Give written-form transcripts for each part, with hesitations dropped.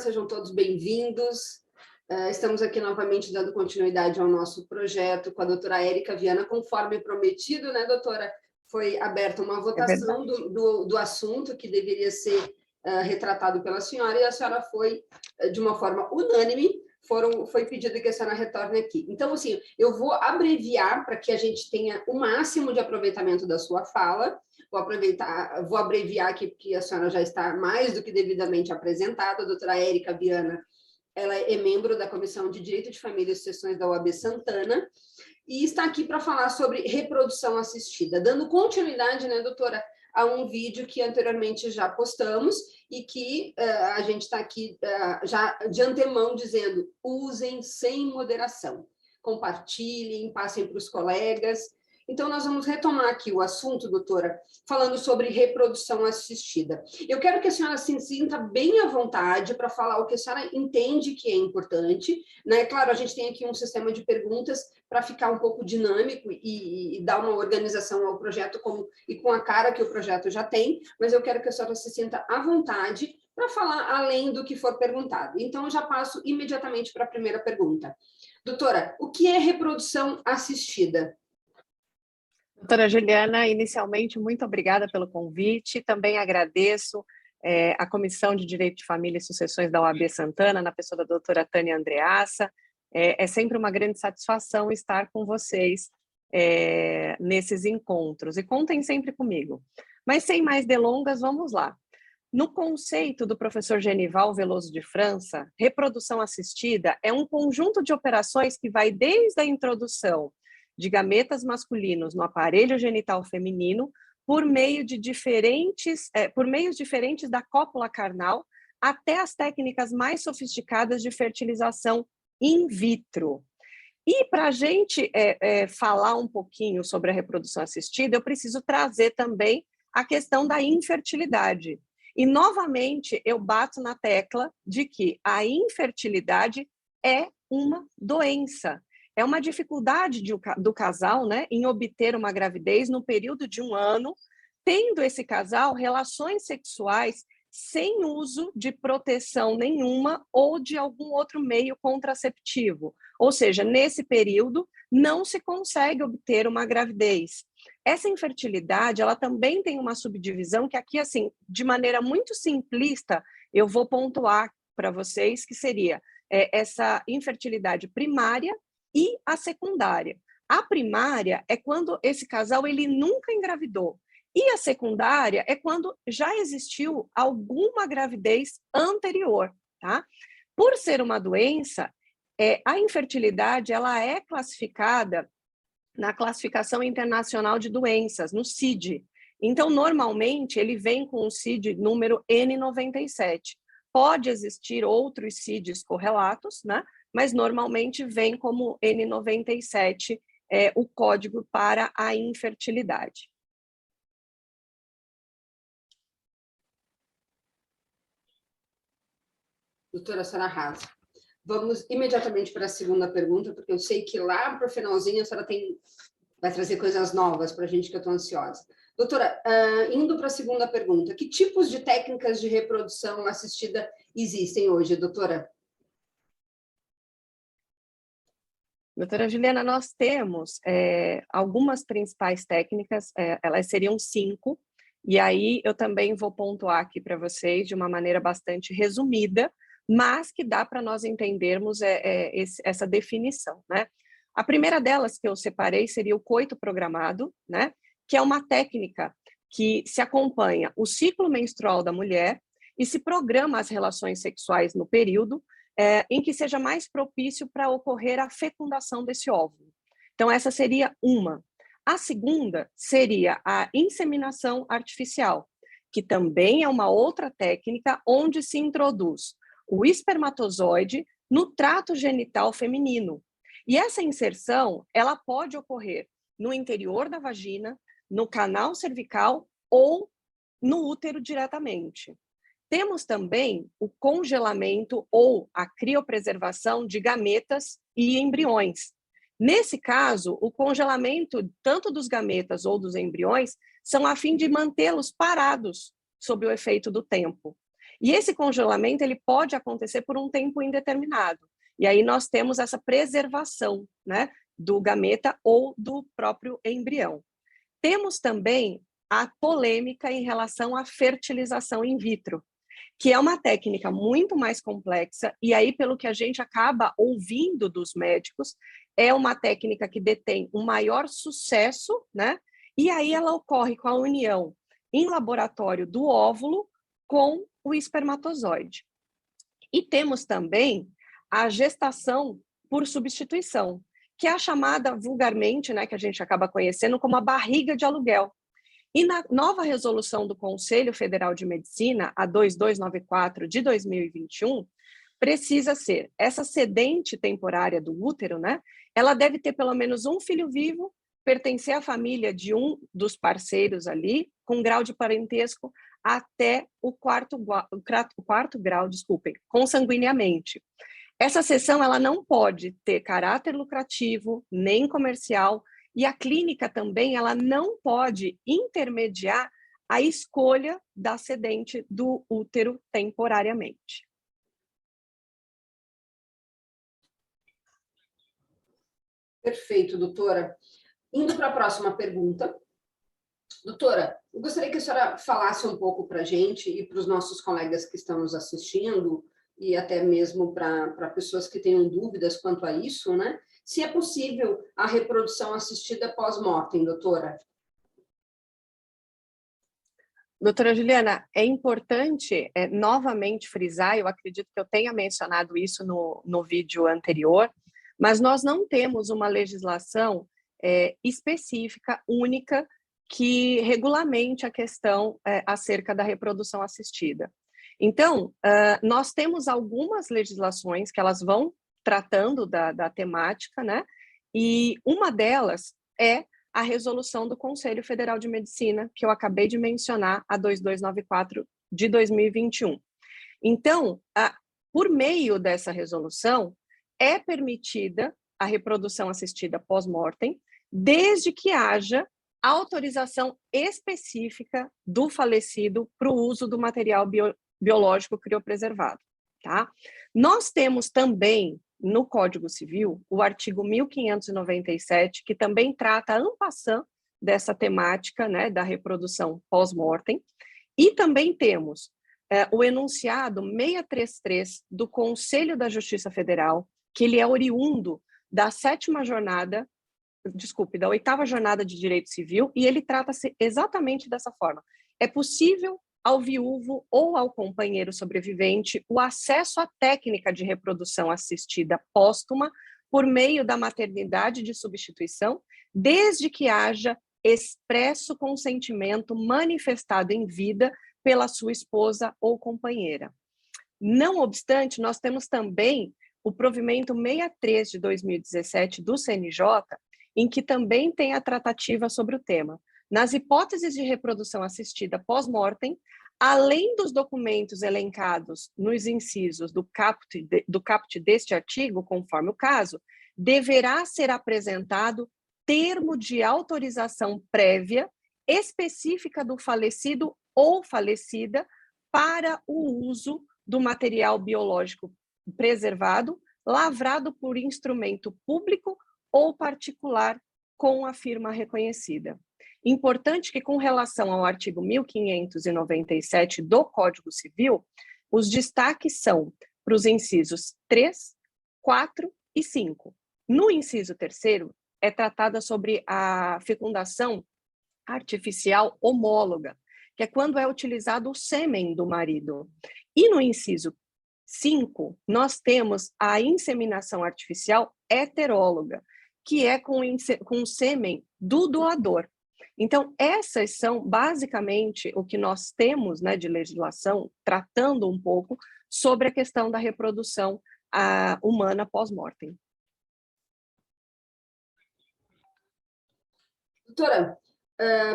sejam todos bem-vindos. Estamos aqui novamente dando continuidade ao nosso projeto com a doutora Érica Viana, conforme prometido, né, doutora? Foi aberta uma votação do assunto que deveria ser retratado pela senhora, e a senhora foi, de uma forma unânime, foi pedido que a senhora retorne aqui. Então, assim, eu vou abreviar para que a gente tenha o máximo de aproveitamento da sua fala. Vou abreviar aqui, porque a senhora já está mais do que devidamente apresentada. A doutora Érica Viana, ela é membro da Comissão de Direito de Família e Sucessões da OAB Santana, e está aqui para falar sobre reprodução assistida, dando continuidade, né, doutora, a um vídeo que anteriormente já postamos e que a gente está aqui já de antemão dizendo: usem sem moderação, compartilhem, passem para os colegas. Então, nós vamos retomar aqui o assunto, doutora, falando sobre reprodução assistida. Eu quero que a senhora se sinta bem à vontade para falar o que a senhora entende que é importante, né? Claro, a gente tem aqui um sistema de perguntas para ficar um pouco dinâmico e dar uma organização ao projeto e com a cara que o projeto já tem, mas eu quero que a senhora se sinta à vontade para falar além do que for perguntado. Então, eu já passo imediatamente para a primeira pergunta. Doutora, o que é reprodução assistida? Doutora Juliana, inicialmente, muito obrigada pelo convite. Também agradeço a Comissão de Direito de Família e Sucessões da OAB Santana, na pessoa da doutora Tânia Andreassa. É sempre uma grande satisfação estar com vocês nesses encontros. E contem sempre comigo. Mas, sem mais delongas, vamos lá. No conceito do professor Genival Veloso de França, reprodução assistida é um conjunto de operações que vai desde a introdução de gametas masculinos no aparelho genital feminino por meios diferentes da cópula carnal até as técnicas mais sofisticadas de fertilização in vitro. E para a gente falar um pouquinho sobre a reprodução assistida, eu preciso trazer também a questão da infertilidade. E, novamente, eu bato na tecla de que a infertilidade é uma doença. É uma dificuldade do casal, né, em obter uma gravidez no período de 1 ano, tendo esse casal relações sexuais sem uso de proteção nenhuma ou de algum outro meio contraceptivo. Ou seja, nesse período, não se consegue obter uma gravidez. Essa infertilidade, ela também tem uma subdivisão que aqui, assim, de maneira muito simplista, eu vou pontuar para vocês, que seria essa infertilidade primária e a secundária. A primária é quando esse casal ele nunca engravidou. E a secundária é quando já existiu alguma gravidez anterior, tá? Por ser uma doença, a infertilidade ela é classificada na Classificação Internacional de Doenças, no CID. Então, normalmente, ele vem com o CID número N97. Pode existir outros CIDs correlatos, né? Mas normalmente vem como N97 o código para a infertilidade. Doutora, a senhora arrasa. Vamos imediatamente para a segunda pergunta, porque eu sei que lá para o finalzinho a senhora vai trazer coisas novas para a gente, que eu estou ansiosa. Doutora, indo para a segunda pergunta, que tipos de técnicas de reprodução assistida existem hoje, doutora? Doutora Juliana, nós temos algumas principais técnicas, elas seriam 5, e aí eu também vou pontuar aqui para vocês de uma maneira bastante resumida, mas que dá para nós entendermos essa definição, né? A primeira delas que eu separei seria o coito programado, né? Que é uma técnica que se acompanha o ciclo menstrual da mulher e se programa as relações sexuais no período em que seja mais propício para ocorrer a fecundação desse óvulo. Então, essa seria uma. A segunda seria a inseminação artificial, que também é uma outra técnica onde se introduz o espermatozoide no trato genital feminino. E essa inserção, ela pode ocorrer no interior da vagina, no canal cervical ou no útero diretamente. Temos também o congelamento ou a criopreservação de gametas e embriões. Nesse caso, o congelamento tanto dos gametas ou dos embriões são a fim de mantê-los parados sob o efeito do tempo. E esse congelamento ele pode acontecer por um tempo indeterminado. E aí nós temos essa preservação, né, do gameta ou do próprio embrião. Temos também a polêmica em relação à fertilização in vitro, que é uma técnica muito mais complexa, e aí, pelo que a gente acaba ouvindo dos médicos, é uma técnica que detém um maior sucesso, né? E aí ela ocorre com a união em laboratório do óvulo com o espermatozoide. E temos também a gestação por substituição, que é a chamada vulgarmente, né, que a gente acaba conhecendo como a barriga de aluguel. E na nova resolução do Conselho Federal de Medicina, a 2294 de 2021, precisa ser essa sedente temporária do útero, né? Ela deve ter pelo menos um filho vivo, pertencer à família de um dos parceiros ali, com grau de parentesco até o quarto grau, desculpem, consanguineamente. Essa cessão ela não pode ter caráter lucrativo, nem comercial, e a clínica também ela não pode intermediar a escolha da sedente do útero temporariamente. Perfeito, doutora. Indo para a próxima pergunta. Doutora, eu gostaria que a senhora falasse um pouco para a gente e para os nossos colegas que estão nos assistindo, e até mesmo para pessoas que tenham dúvidas quanto a isso, né? Se é possível a reprodução assistida pós-mortem, doutora? Doutora Juliana, é importante novamente frisar, eu acredito que eu tenha mencionado isso no vídeo anterior, mas nós não temos uma legislação específica, única, que regulamente a questão acerca da reprodução assistida. Então, nós temos algumas legislações que elas vão tratando da temática, né? E uma delas é a resolução do Conselho Federal de Medicina, que eu acabei de mencionar, a 2294 de 2021. Então, por meio dessa resolução, é permitida a reprodução assistida pós-mortem, desde que haja autorização específica do falecido para o uso do material biológico criopreservado, tá? Nós temos também, no Código Civil, o artigo 1597, que também trata en passant dessa temática, né, da reprodução pós-mortem, e também temos o enunciado 633 do Conselho da Justiça Federal, que ele é oriundo da 8ª Jornada de Direito Civil, e ele trata-se exatamente dessa forma. É possível ao viúvo ou ao companheiro sobrevivente o acesso à técnica de reprodução assistida póstuma por meio da maternidade de substituição, desde que haja expresso consentimento manifestado em vida pela sua esposa ou companheira. Não obstante, nós temos também o provimento 63 de 2017 do CNJ, em que também tem a tratativa sobre o tema. Nas hipóteses de reprodução assistida pós-mortem, além dos documentos elencados nos incisos do caput deste artigo, conforme o caso, deverá ser apresentado termo de autorização prévia específica do falecido ou falecida para o uso do material biológico preservado, lavrado por instrumento público ou particular com a firma reconhecida. Importante que, com relação ao artigo 1597 do Código Civil, os destaques são para os incisos 3, 4 e 5. No inciso 3º, é tratada sobre a fecundação artificial homóloga, que é quando é utilizado o sêmen do marido. E no inciso 5, nós temos a inseminação artificial heteróloga, que é com o sêmen do doador. Então, essas são basicamente o que nós temos, né, de legislação, tratando um pouco sobre a questão da reprodução humana pós-mortem. Doutora,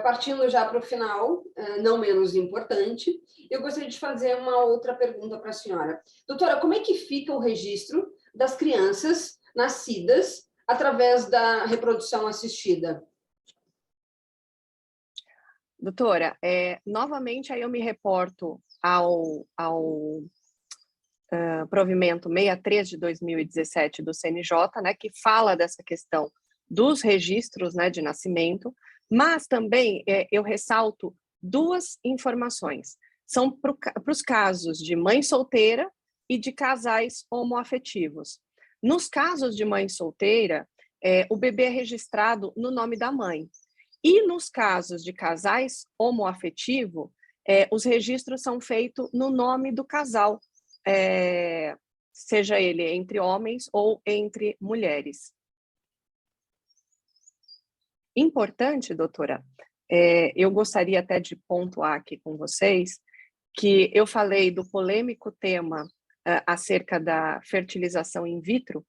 partindo já para o final, não menos importante, eu gostaria de fazer uma outra pergunta para a senhora. Doutora, como é que fica o registro das crianças nascidas através da reprodução assistida? Doutora, novamente aí eu me reporto ao provimento 63 de 2017 do CNJ, né, que fala dessa questão dos registros, né, de nascimento, mas também eu ressalto duas informações. São para os casos de mãe solteira e de casais homoafetivos. Nos casos de mãe solteira, o bebê é registrado no nome da mãe. E nos casos de casais homoafetivos, os registros são feitos no nome do casal, seja ele entre homens ou entre mulheres. Importante, doutora, eu gostaria até de pontuar aqui com vocês que eu falei do polêmico tema acerca da fertilização in vitro,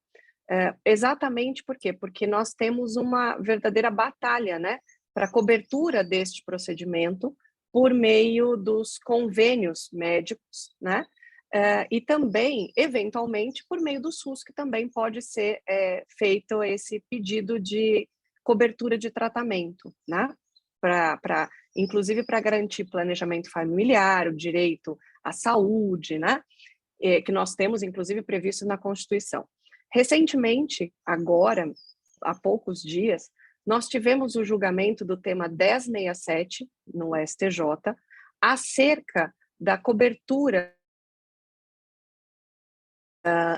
exatamente por quê? Porque nós temos uma verdadeira batalha, né, para a cobertura deste procedimento por meio dos convênios médicos, né, e também, eventualmente, por meio do SUS, que também pode ser feito esse pedido de cobertura de tratamento, né, inclusive para garantir planejamento familiar, o direito à saúde, né, que nós temos, inclusive, previsto na Constituição. Recentemente, agora, há poucos dias, nós tivemos o julgamento do tema 1067 no STJ acerca da cobertura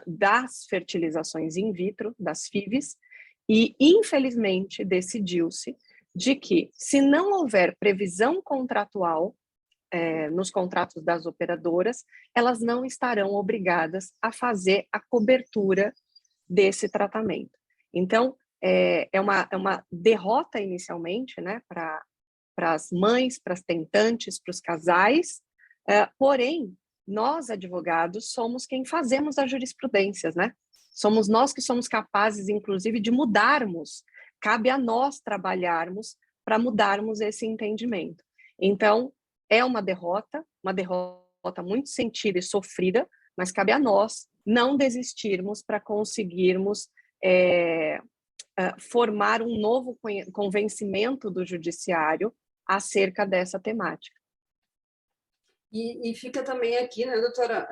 das fertilizações in vitro, das FIVs, e, infelizmente, decidiu-se de que, se não houver previsão contratual nos contratos das operadoras, elas não estarão obrigadas a fazer a cobertura desse tratamento. Então, é uma derrota inicialmente, né, para as mães, para as tentantes, para os casais, porém, nós, advogados, somos quem fazemos as jurisprudências, né? Somos nós que somos capazes, inclusive, de mudarmos. Cabe a nós trabalharmos para mudarmos esse entendimento. Então, é uma derrota muito sentida e sofrida, mas cabe a nós não desistirmos para conseguirmos formar um novo convencimento do judiciário acerca dessa temática. E fica também aqui, né, doutora,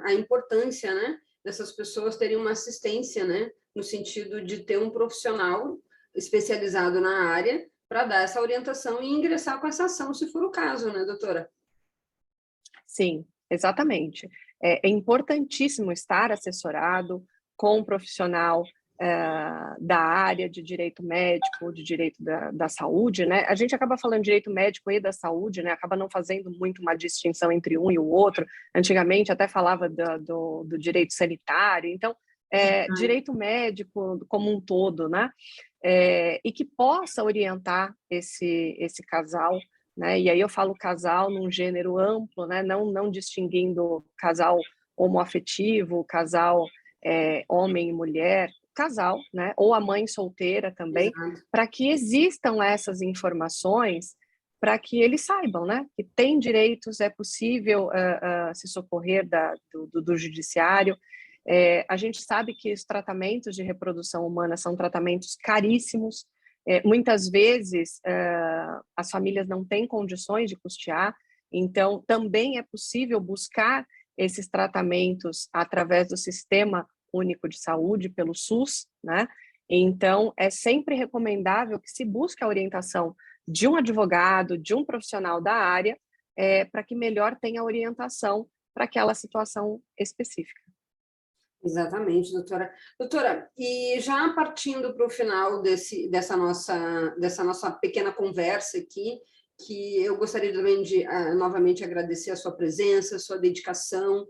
a importância, né, dessas pessoas terem uma assistência, né, no sentido de ter um profissional especializado na área para dar essa orientação e ingressar com essa ação, se for o caso, né, doutora? Sim, exatamente. É importantíssimo estar assessorado com um profissional da área de direito médico, de direito da saúde, né? A gente acaba falando direito médico e da saúde, né? Acaba não fazendo muito uma distinção entre um e o outro. Antigamente até falava do direito sanitário. Então, direito médico como um todo, né? E que possa orientar esse casal, né? E aí eu falo casal num gênero amplo, né? Não distinguindo casal homoafetivo, casal homem e mulher, casal, né? Ou a mãe solteira também, para que existam essas informações, para que eles saibam, né? Que tem direitos, é possível se socorrer do judiciário. A gente sabe que os tratamentos de reprodução humana são tratamentos caríssimos. Muitas vezes as famílias não têm condições de custear, então também é possível buscar esses tratamentos através do Sistema Único de Saúde, pelo SUS, né? Então, é sempre recomendável que se busque a orientação de um advogado, de um profissional da área, para que melhor tenha orientação para aquela situação específica. Exatamente, doutora. Doutora, e já partindo para o final dessa nossa pequena conversa aqui, que eu gostaria também de novamente agradecer a sua presença, a sua dedicação,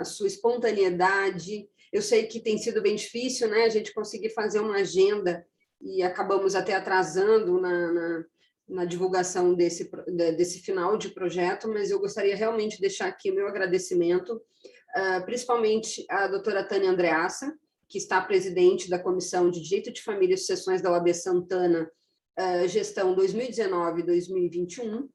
a sua espontaneidade. Eu sei que tem sido bem difícil, né, a gente conseguir fazer uma agenda e acabamos até atrasando na divulgação desse final de projeto, mas eu gostaria realmente de deixar aqui o meu agradecimento, principalmente à doutora Tânia Andreassa, que está presidente da Comissão de Direito de Família e Sucessões da OAB Santana, gestão 2019-2021.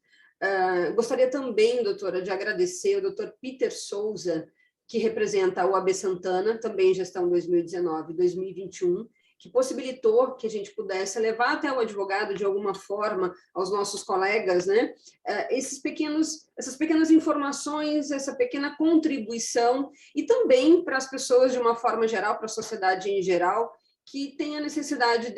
Gostaria também, doutora, de agradecer ao doutor Peter Souza, que representa a OAB Santana, também gestão 2019-2021, que possibilitou que a gente pudesse levar até o advogado, de alguma forma, aos nossos colegas, né, essas pequenas informações, essa pequena contribuição, e também para as pessoas de uma forma geral, para a sociedade em geral, que tem a necessidade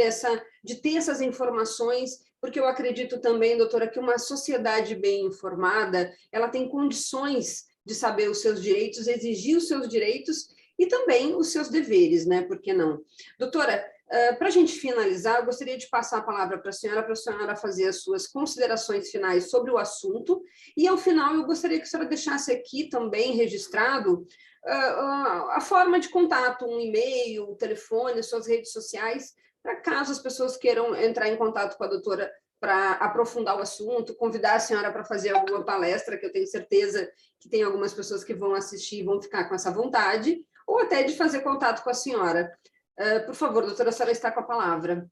de ter essas informações, porque eu acredito também, doutora, que uma sociedade bem informada, ela tem condições de saber os seus direitos, exigir os seus direitos e também os seus deveres, né? Por que não? Doutora, para a gente finalizar, eu gostaria de passar a palavra para a senhora fazer as suas considerações finais sobre o assunto, e ao final eu gostaria que a senhora deixasse aqui também registrado a forma de contato, um e-mail, um telefone, suas redes sociais, para caso as pessoas queiram entrar em contato com a doutora para aprofundar o assunto, convidar a senhora para fazer alguma palestra, que eu tenho certeza que tem algumas pessoas que vão assistir e vão ficar com essa vontade, ou até de fazer contato com a senhora. Por favor, doutora, a senhora está com a palavra.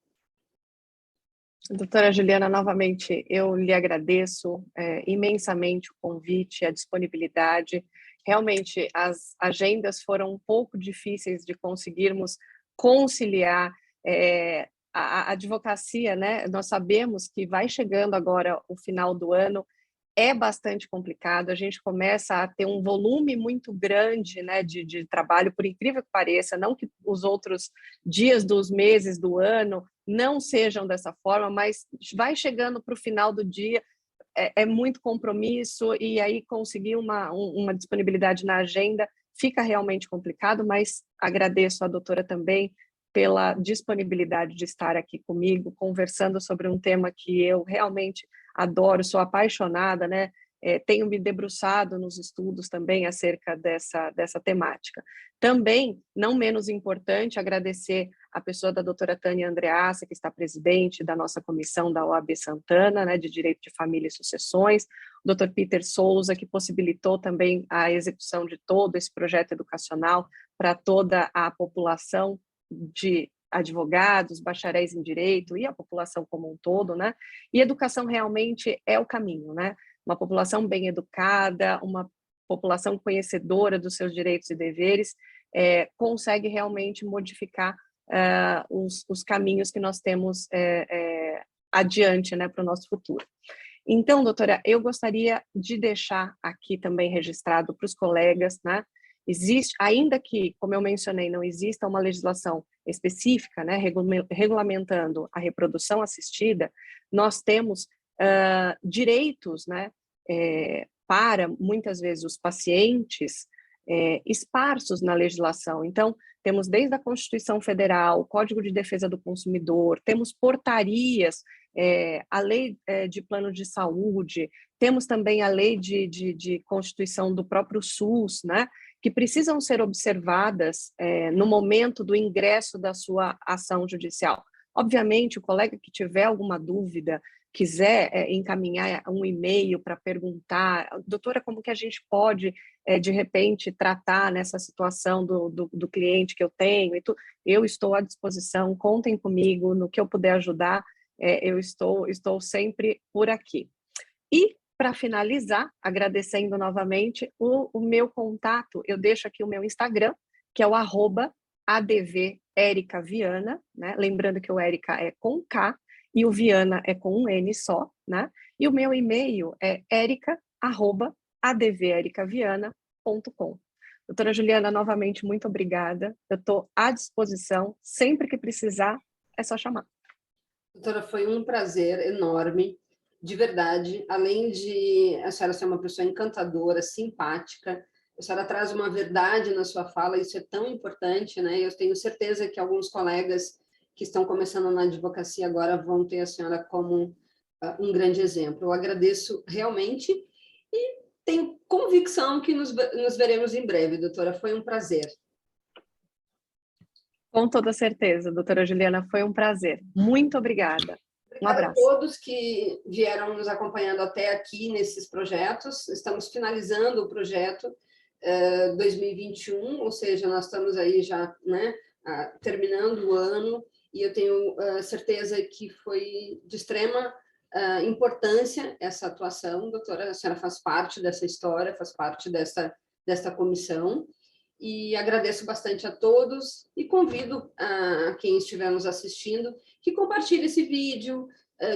Doutora Juliana, novamente, eu lhe agradeço imensamente o convite, a disponibilidade. Realmente, as agendas foram um pouco difíceis de conseguirmos conciliar a advocacia, né? Nós sabemos que vai chegando agora o final do ano, é bastante complicado, a gente começa a ter um volume muito grande, né, de trabalho, por incrível que pareça, não que os outros dias dos meses do ano não sejam dessa forma, mas vai chegando para o final do dia, é muito compromisso, e aí conseguir uma disponibilidade na agenda fica realmente complicado, mas agradeço à doutora também pela disponibilidade de estar aqui comigo, conversando sobre um tema que eu realmente adoro, sou apaixonada, né? Tenho me debruçado nos estudos também acerca dessa temática. Também, não menos importante, agradecer a pessoa da doutora Tânia Andreassa, que está presidente da nossa comissão da OAB Santana, né, de Direito de Família e Sucessões, o Dr. Peter Souza, que possibilitou também a execução de todo esse projeto educacional para toda a população de advogados, bacharéis em direito e a população como um todo, né? E educação realmente é o caminho, né? Uma população bem educada, uma população conhecedora dos seus direitos e deveres, consegue realmente modificar os caminhos que nós temos adiante, né, para o nosso futuro. Então, doutora, eu gostaria de deixar aqui também registrado para os colegas, né? Existe, ainda que, como eu mencionei, não exista uma legislação específica, né, regulamentando a reprodução assistida, nós temos direitos, né, para, muitas vezes, os pacientes esparsos na legislação. Então, temos desde a Constituição Federal, o Código de Defesa do Consumidor, temos portarias, a Lei de Plano de Saúde, temos também a Lei de Constituição do próprio SUS, né, que precisam ser observadas no momento do ingresso da sua ação judicial. Obviamente, o colega que tiver alguma dúvida, quiser encaminhar um e-mail para perguntar, doutora, como que a gente pode, de repente, tratar nessa situação do cliente que eu tenho, eu estou à disposição, contem comigo, no que eu puder ajudar, eu estou sempre por aqui. E, para finalizar, agradecendo novamente, o meu contato, eu deixo aqui o meu Instagram, que é o @adverericaviana, né? Lembrando que o Érica é com K e o Viana é com um N só, né? E o meu e-mail é erica@adverericaviana.com. Doutora Juliana, novamente, muito obrigada. Eu estou à disposição, sempre que precisar, é só chamar. Doutora, foi um prazer enorme, de verdade. Além de a senhora ser uma pessoa encantadora, simpática, a senhora traz uma verdade na sua fala, isso é tão importante, né? Eu tenho certeza que alguns colegas que estão começando na advocacia agora vão ter a senhora como um grande exemplo. Eu agradeço realmente e tenho convicção que nos veremos em breve, doutora. Foi um prazer. Com toda certeza, doutora Juliana, foi um prazer. Muito obrigada. Um abraço. Obrigada a todos que vieram nos acompanhando até aqui nesses projetos. Estamos finalizando o projeto 2021, ou seja, nós estamos aí já, né, terminando o ano, e eu tenho certeza que foi de extrema importância essa atuação, doutora. A senhora faz parte dessa história, faz parte desta comissão, e agradeço bastante a todos e convido a quem estiver nos assistindo que compartilhe esse vídeo,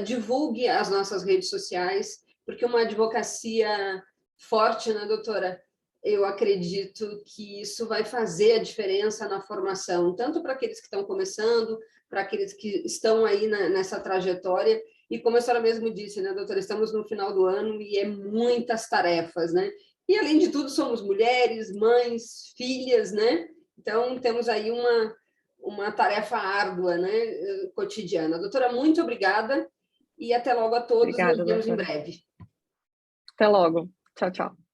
divulgue as nossas redes sociais, porque uma advocacia forte, né, doutora? Eu acredito que isso vai fazer a diferença na formação, tanto para aqueles que estão começando, para aqueles que estão aí nessa trajetória. E como a senhora mesmo disse, né, doutora, estamos no final do ano e é muitas tarefas, né? E, além de tudo, somos mulheres, mães, filhas, né? Então, temos aí uma tarefa árdua, né, cotidiana. Doutora, muito obrigada e até logo a todos. Obrigada, Nos vemos em doutora. breve. Até logo. Tchau, tchau.